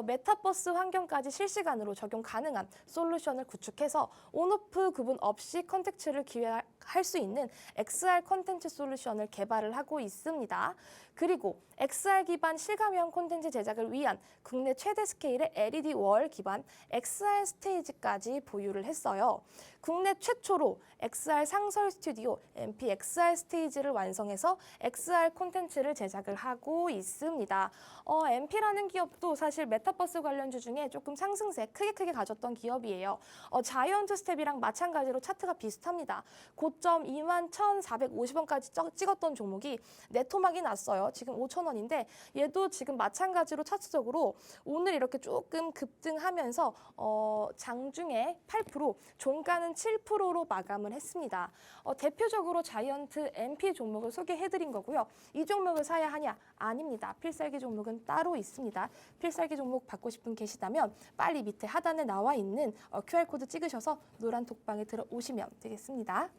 메타버스 환경까지 실시간으로 적용 가능한 솔루션을 구축해서 온오프 구분 없이 콘텐츠를 기획할 수 있는 XR 콘텐츠 솔루션을 개발을 하고 있습니다. 그리고 XR 기반 실감형 콘텐츠 제작을 위한 국내 최대 스케일의 LED 월 기반 XR 스테이지까지 보유를 했어요. 국내 최초로 XR 상설 스튜디오 MP XR 스테이지를 완성해서 XR 콘텐츠를 제작을 하고 있습니다. MP라는 기업도 사실 메타버스 관련주 중에 조금 상승세 크게 가졌던 기업이에요. 자이언트 스텝이랑 마찬가지로 차트가 비슷합니다. 고점 21,450원까지 찍었던 종목이 네토막이 났어요. 지금 5,000원인데 얘도 지금 마찬가지로 차트적으로 오늘 이렇게 조금 급등하면서 장중에 8%, 종가는 7%로 마감을 했습니다. 대표적으로 자이언트 MP 종목을 소개해드린 거고요. 이 종목을 사야 하냐? 아닙니다. 필살기 종목은 따로 있습니다. 필살기 종목 받고 싶은 계시다면 빨리 밑에 하단에 나와 있는 QR코드 찍으셔서 노란 톡방에 들어오시면 되겠습니다.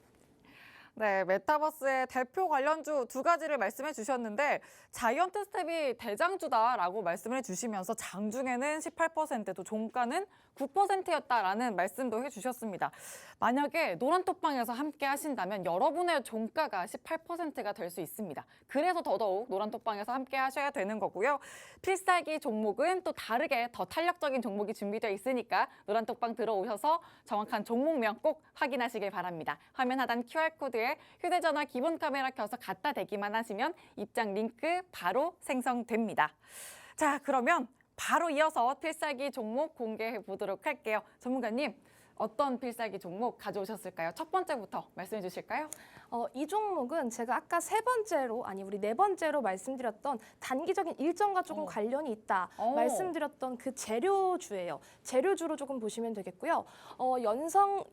네, 메타버스의 대표 관련주 두 가지를 말씀해 주셨는데 자이언트 스텝이 대장주다라고 말씀을 해주시면서 장중에는 18%, 또 종가는 9%였다라는 말씀도 해주셨습니다. 만약에 노란톡방에서 함께 하신다면 여러분의 종가가 18%가 될 수 있습니다. 그래서 더더욱 노란톡방에서 함께 하셔야 되는 거고요. 필살기 종목은 또 다르게 더 탄력적인 종목이 준비되어 있으니까 노란톡방 들어오셔서 정확한 종목명 꼭 확인하시길 바랍니다. 화면 하단 QR코드에 휴대전화 기본 카메라 켜서 갖다 대기만 하시면 입장 링크 바로 생성됩니다. 자, 그러면 바로 이어서 필살기 종목 공개해 보도록 할게요. 전문가님, 어떤 필살기 종목 가져오셨을까요? 첫 번째부터 말씀해 주실까요? 이 종목은 제가 아까 우리 네 번째로 말씀드렸던 단기적인 일정과 조금 관련이 있다 말씀드렸던 그 재료주예요. 재료주로 조금 보시면 되겠고요. 연성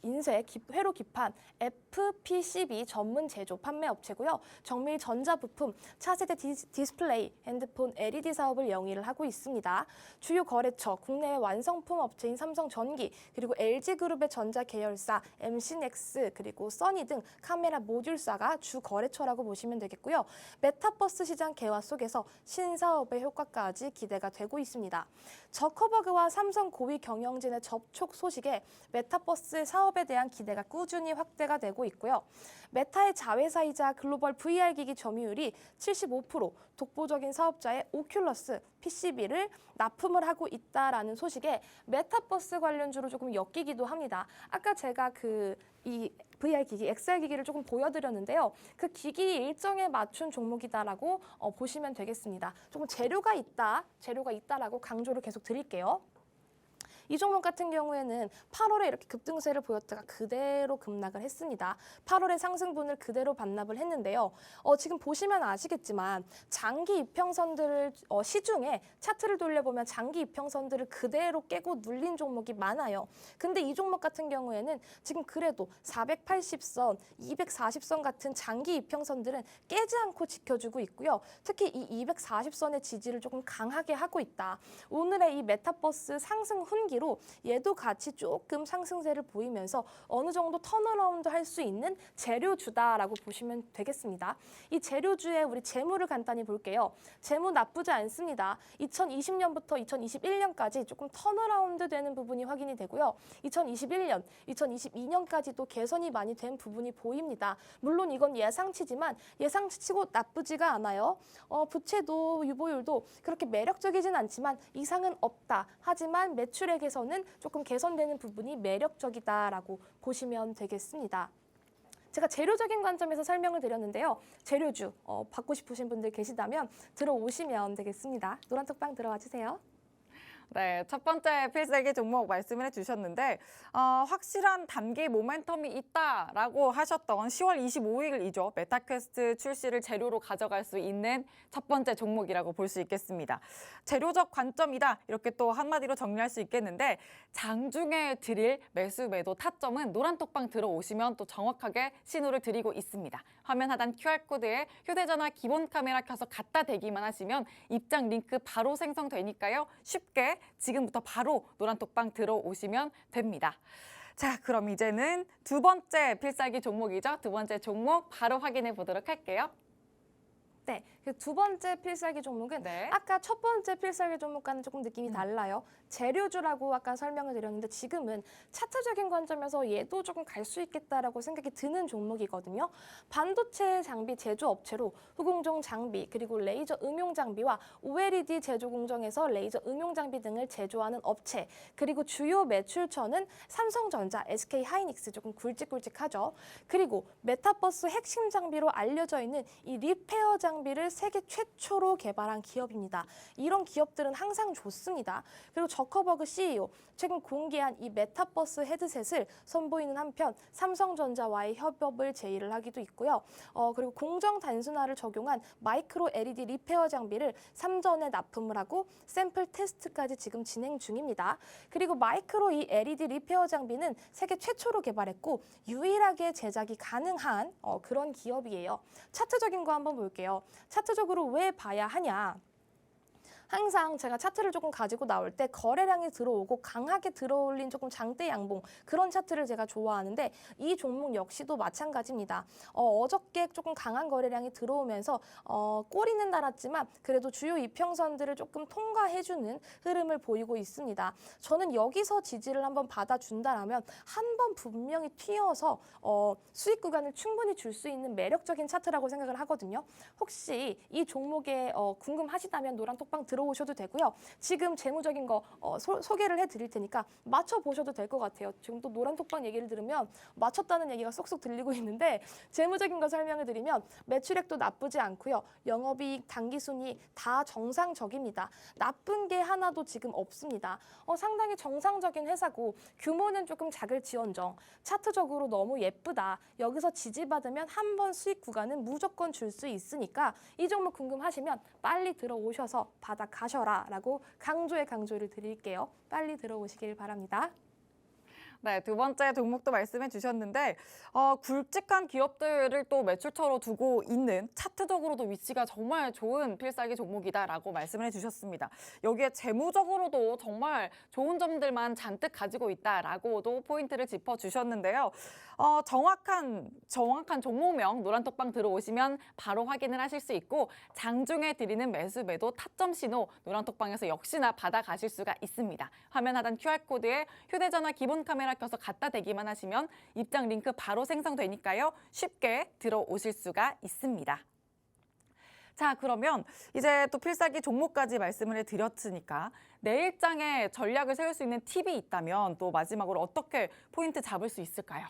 인쇄 회로 기판 FPCB 전문 제조 판매 업체고요. 정밀 전자부품, 차세대 디스플레이, 핸드폰 LED 사업을 영위를 하고 있습니다. 주요 거래처, 국내외 완성품 업체인 삼성전기, 그리고 LG그룹의 전자 계열사, MC넥스, 그리고 써니 등 카메라 모듈사가 주 거래처라고 보시면 되겠고요. 메타버스 시장 개화 속에서 신사업의 효과까지 기대가 되고 있습니다. 저커버그와 삼성 고위 경영진의 접촉 소식에 메타버스 사업에 대한 기대가 꾸준히 확대가 되고 있고요. 메타의 자회사이자 글로벌 VR 기기 점유율이 75%, 독보적인 사업자의 오큘러스 PCB를 납품을 하고 있다라는 소식에 메타버스 관련주로 조금 엮이기도 합니다. 아까 제가 이 VR 기기, XR 기기를 조금 보여드렸는데요. 그 기기 일정에 맞춘 종목이다라고 보시면 되겠습니다. 조금 재료가 있다라고 강조를 계속 드릴게요. 이 종목 같은 경우에는 8월에 이렇게 급등세를 보였다가 그대로 급락을 했습니다. 8월에 상승분을 그대로 반납을 했는데요. 지금 보시면 아시겠지만 장기 이평선들을 시중에 차트를 돌려보면 장기 이평선들을 그대로 깨고 눌린 종목이 많아요. 근데 이 종목 같은 경우에는 지금 그래도 480선, 240선 같은 장기 이평선들은 깨지 않고 지켜주고 있고요. 특히 이 240선의 지지를 조금 강하게 하고 있다. 오늘의 이 메타버스 상승 훈기로 얘도 같이 조금 상승세를 보이면서 어느 정도 턴어라운드 할 수 있는 재료주다라고 보시면 되겠습니다. 이 재료주의 우리 재무를 간단히 볼게요. 재무 나쁘지 않습니다. 2020년부터 2021년까지 조금 턴어라운드 되는 부분이 확인이 되고요. 2021년, 2022년까지도 개선이 많이 된 부분이 보입니다. 물론 이건 예상치지만 예상치고 나쁘지가 않아요. 부채도 유보율도 그렇게 매력적이진 않지만 이상은 없다. 하지만 매출액에서는 조금 개선되는 부분이 매력적이다라고 보시면 되겠습니다. 제가 재료적인 관점에서 설명을 드렸는데요. 재료주 받고 싶으신 분들 계시다면 들어오시면 되겠습니다. 노란톡방 들어와 주세요. 네, 첫 번째 필살기 종목 말씀을 해주셨는데 확실한 단기 모멘텀이 있다라고 하셨던 10월 25일이죠. 메타퀘스트 출시를 재료로 가져갈 수 있는 첫 번째 종목이라고 볼 수 있겠습니다. 재료적 관점이다 이렇게 또 한마디로 정리할 수 있겠는데 장중에 드릴 매수 매도 타점은 노란톡방 들어오시면 또 정확하게 신호를 드리고 있습니다. 화면 하단 QR코드에 휴대전화 기본 카메라 켜서 갖다 대기만 하시면 입장 링크 바로 생성되니까요. 쉽게 지금부터 바로 노란톡방 들어오시면 됩니다. 자, 그럼 이제는 두 번째 필살기 종목이죠. 두 번째 종목 바로 확인해 보도록 할게요. 네, 그 두 번째 필살기 종목은 아까 첫 번째 필살기 종목과는 조금 느낌이 달라요. 재료주라고 아까 설명을 드렸는데 지금은 차트적인 관점에서 얘도 조금 갈 수 있겠다라고 생각이 드는 종목이거든요. 반도체 장비 제조 업체로 후공정 장비 그리고 레이저 응용 장비와 OLED 제조 공정에서 레이저 응용 장비 등을 제조하는 업체 그리고 주요 매출처는 삼성전자, SK하이닉스 조금 굵직굵직하죠. 그리고 메타버스 핵심 장비로 알려져 있는 이 리페어 장비를 세계 최초로 개발한 기업입니다. 이런 기업들은 항상 좋습니다. 그리고 저커버그 CEO 최근 공개한 이 메타버스 헤드셋을 선보이는 한편 삼성전자와의 협업을 제의를 하기도 있고요. 그리고 공정 단순화를 적용한 마이크로 LED 리페어 장비를 삼전에 납품을 하고 샘플 테스트까지 지금 진행 중입니다. 그리고 마이크로 이 LED 리페어 장비는 세계 최초로 개발했고 유일하게 제작이 가능한 그런 기업이에요. 차트적인 거 한번 볼게요. 차트적으로 왜 봐야 하냐? 항상 제가 차트를 조금 가지고 나올 때 거래량이 들어오고 강하게 들어올린 조금 장대 양봉 그런 차트를 제가 좋아하는데 이 종목 역시도 마찬가지입니다. 어저께 조금 강한 거래량이 들어오면서 꼬리는 달았지만 그래도 주요 이평선들을 조금 통과해주는 흐름을 보이고 있습니다. 저는 여기서 지지를 한번 받아준다라면 한 번 분명히 튀어서 수익 구간을 충분히 줄 수 있는 매력적인 차트라고 생각을 하거든요. 혹시 이 종목에 궁금하시다면 노란톡방 들어 들어오셔도 되고요. 지금 재무적인 거 소개를 해드릴 테니까 맞춰보셔도 될 것 같아요. 지금 또 노란톡방 얘기를 들으면 맞췄다는 얘기가 쏙쏙 들리고 있는데 재무적인 거 설명을 드리면 매출액도 나쁘지 않고요. 영업이익, 당기순이익 다 정상적입니다. 나쁜 게 하나도 지금 없습니다. 상당히 정상적인 회사고 규모는 조금 작을지언정 차트적으로 너무 예쁘다. 여기서 지지받으면 한 번 수익 구간은 무조건 줄 수 있으니까 이 종목 궁금하시면 빨리 들어오셔서 받아 가셔라 라고 강조를 드릴게요. 빨리 들어오시길 바랍니다. 네, 두 번째 종목도 말씀해 주셨는데 굵직한 기업들을 또 매출처로 두고 있는 차트적으로도 위치가 정말 좋은 필살기 종목이다라고 말씀을 해주셨습니다. 여기에 재무적으로도 정말 좋은 점들만 잔뜩 가지고 있다라고도 포인트를 짚어주셨는데요. 정확한 종목명 노란톡방 들어오시면 바로 확인을 하실 수 있고 장중에 드리는 매수 매도 타점 신호 노란톡방에서 역시나 받아가실 수가 있습니다. 화면 하단 QR코드에 휴대전화 기본 카메라 켜서 갖다 대기만 하시면 입장 링크 바로 생성되니까요. 쉽게 들어오실 수가 있습니다. 자, 그러면 이제 또 필살기 종목까지 말씀을 해드렸으니까 내일장에 전략을 세울 수 있는 팁이 있다면 또 마지막으로 어떻게 포인트 잡을 수 있을까요?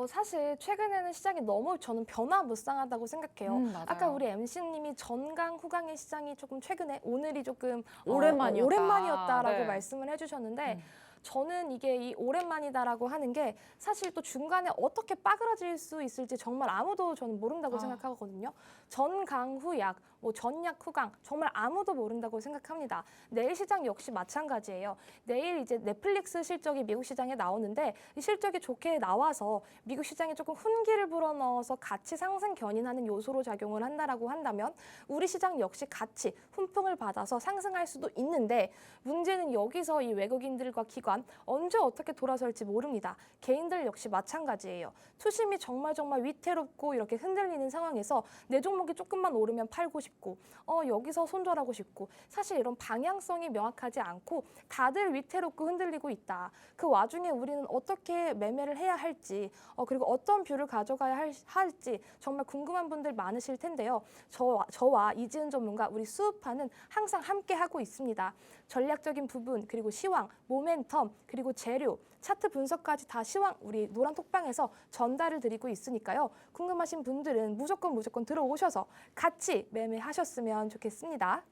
사실 최근에는 시장이 너무 저는 변화무쌍하다고 생각해요. 맞아요. 아까 우리 MC님이 전강, 후강의 시장이 조금 최근에 오늘이 조금 오랜만이었다라고 네. 말씀을 해주셨는데 저는 이게 이 오랜만이다라고 하는 게 사실 또 중간에 어떻게 빠그라질 수 있을지 정말 아무도 저는 모른다고 생각하거든요. 전강, 후약, 전약, 후강 정말 아무도 모른다고 생각합니다. 내일 시장 역시 마찬가지예요. 내일 이제 넷플릭스 실적이 미국 시장에 나오는데 이 실적이 좋게 나와서 미국 시장에 조금 훈기를 불어넣어서 같이 상승 견인하는 요소로 작용을 한다라고 한다면 우리 시장 역시 같이 훈풍을 받아서 상승할 수도 있는데 문제는 여기서 이 외국인들과 기관 언제 어떻게 돌아설지 모릅니다. 개인들 역시 마찬가지예요. 투심이 정말 위태롭고 이렇게 흔들리는 상황에서 내 종목이 조금만 오르면 팔고 싶고 여기서 손절하고 싶고 사실 이런 방향성이 명확하지 않고 다들 위태롭고 흔들리고 있다. 그 와중에 우리는 어떻게 매매를 해야 할지 그리고 어떤 뷰를 가져가야 할지 정말 궁금한 분들 많으실 텐데요. 저와 이지은 전문가 우리 수우파는 항상 함께 하고 있습니다. 전략적인 부분 그리고 시황, 모멘텀 그리고 재료, 차트 분석까지 다 시황 우리 노란톡방에서 전달을 드리고 있으니까요. 궁금하신 분들은 무조건 들어오셔서 같이 매매하셨으면 좋겠습니다.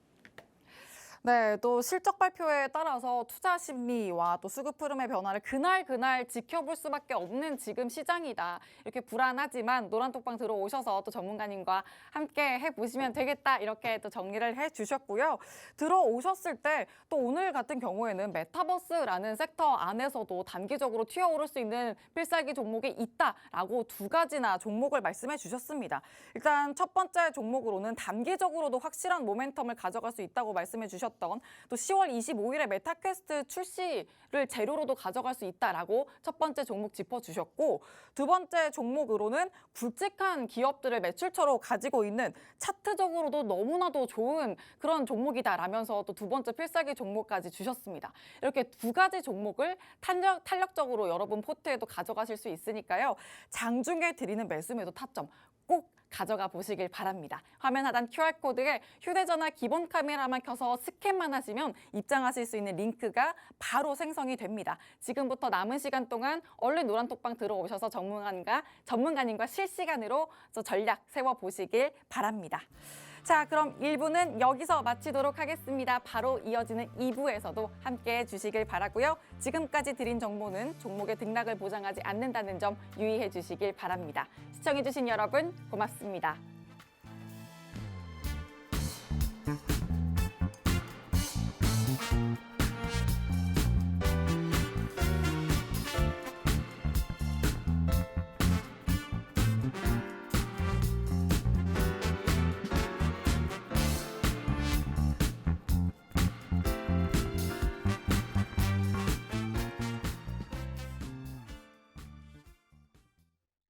네, 또 실적 발표에 따라서 투자 심리와 또 수급 흐름의 변화를 그날 지켜볼 수밖에 없는 지금 시장이다. 이렇게 불안하지만 노란톡방 들어오셔서 또 전문가님과 함께 해보시면 되겠다. 이렇게 또 정리를 해주셨고요. 들어오셨을 때 또 오늘 같은 경우에는 메타버스라는 섹터 안에서도 단기적으로 튀어오를 수 있는 필살기 종목이 있다라고 두 가지나 종목을 말씀해 주셨습니다. 일단 첫 번째 종목으로는 단기적으로도 확실한 모멘텀을 가져갈 수 있다고 말씀해 주셨던 또 10월 25일에 메타퀘스트 출시를 재료로도 가져갈 수 있다라고 첫 번째 종목 짚어주셨고 두 번째 종목으로는 굵직한 기업들을 매출처로 가지고 있는 차트적으로도 너무나도 좋은 그런 종목이다라면서 또 두 번째 필살기 종목까지 주셨습니다. 이렇게 두 가지 종목을 탄력적으로 여러분 포트에도 가져가실 수 있으니까요. 장중에 드리는 매수매도 타점 꼭 가져가 보시길 바랍니다. 화면 하단 QR코드에 휴대전화 기본 카메라만 켜서 스캔만 하시면 입장하실 수 있는 링크가 바로 생성이 됩니다. 지금부터 남은 시간 동안 얼른 노란톡방 들어오셔서 전문가님과 실시간으로 전략 세워보시길 바랍니다. 자, 그럼 1부는 여기서 마치도록 하겠습니다. 바로 이어지는 2부에서도 함께해 주시길 바라고요. 지금까지 드린 정보는 종목의 등락을 보장하지 않는다는 점 유의해 주시길 바랍니다. 시청해 주신 여러분 고맙습니다.